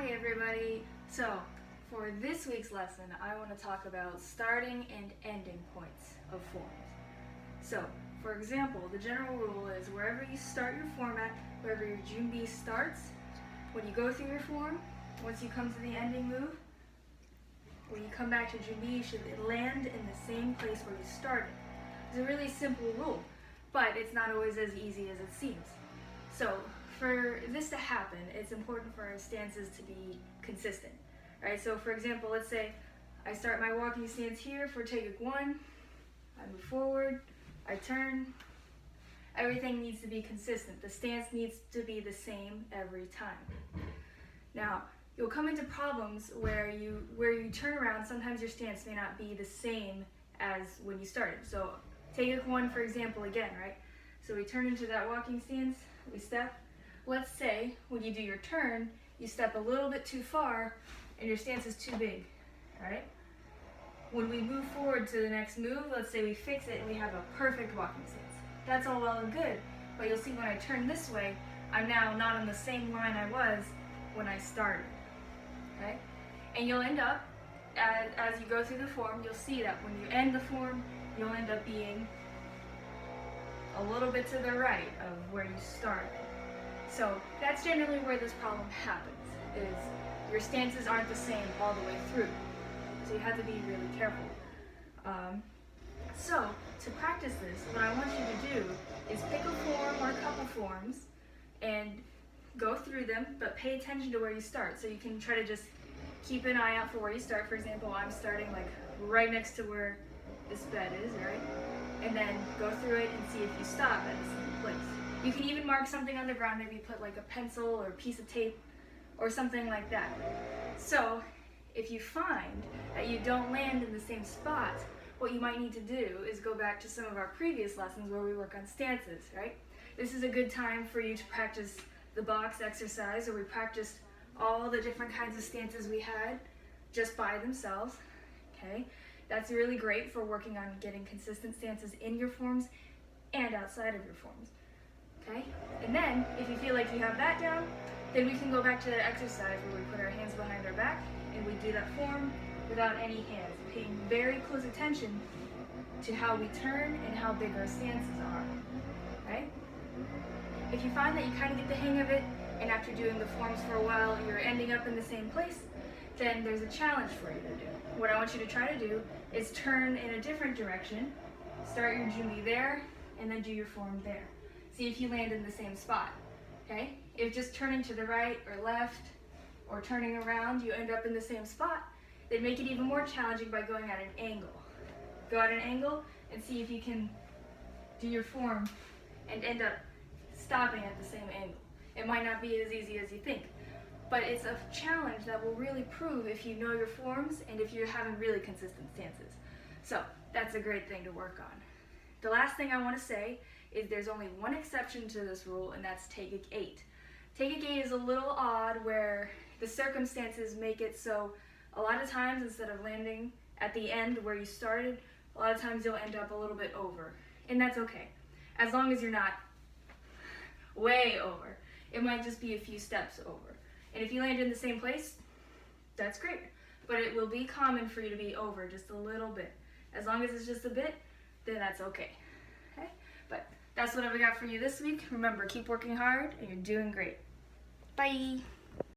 Hi everybody! So, for this week's lesson, I want to talk about starting and ending points of forms. So, for example, the general rule is wherever you start your form at, wherever your Junbi starts, when you go through your form, once you come to the ending move, when you come back to Junbi, you should land in the same place where you started. It's a really simple rule, but it's not always as easy as it seems. So, for this to happen, it's important for our stances to be consistent, right? So for example, let's say I start my walking stance here for Taeguk 1, I move forward, I turn. Everything needs to be consistent. The stance needs to be the same every time. Now, you'll come into problems where you turn around, sometimes your stance may not be the same as when you started. So Taeguk 1, for example, again, right? So we turn into that walking stance, we step. Let's say when you do your turn, you step a little bit too far and your stance is too big, right? When we move forward to the next move, let's say we fix it and we have a perfect walking stance. That's all well and good, but you'll see when I turn this way, I'm now not on the same line I was when I started, okay? And you'll end up, as you go through the form, you'll see that when you end the form, you'll end up being a little bit to the right of where you started. So that's generally where this problem happens, is your stances aren't the same all the way through. So you have to be really careful. So to practice this, what I want you to do is pick a form or a couple forms and go through them, but pay attention to where you start. So you can try to just keep an eye out for where you start. For example, I'm starting like right next to where this bed is, right? And then go through it and see if you stop at the same place. You can even mark something on the ground, maybe put like a pencil or a piece of tape or something like that. So if you find that you don't land in the same spot, what you might need to do is go back to some of our previous lessons where we work on stances, right? This is a good time for you to practice the box exercise, where we practiced all the different kinds of stances we had just by themselves, okay? That's really great for working on getting consistent stances in your forms and outside of your forms. Okay? And then, if you feel like you have that down, then we can go back to that exercise where we put our hands behind our back and we do that form without any hands, paying very close attention to how we turn and how big our stances are. Okay? If you find that you kind of get the hang of it, and after doing the forms for a while, you're ending up in the same place, then there's a challenge for you to do. What I want you to try to do is turn in a different direction, start your Junbi there, and then do your form there. See if you land in the same spot, okay? If just turning to the right or left or turning around, you end up in the same spot, then make it even more challenging by going at an angle. Go at an angle and see if you can do your form and end up stopping at the same angle. It might not be as easy as you think, but it's a challenge that will really prove if you know your forms and if you're having really consistent stances. So that's a great thing to work on. The last thing I want to say is there's only one exception to this rule, and that's Taeguk 8. Taeguk 8 is a little odd where the circumstances make it so a lot of times instead of landing at the end where you started, a lot of times you'll end up a little bit over. And that's okay, as long as you're not way over. It might just be a few steps over. And if you land in the same place, that's great. But it will be common for you to be over just a little bit. As long as it's just a bit, then that's okay. Okay? But that's what I've got for you this week. Remember, keep working hard and you're doing great. Bye!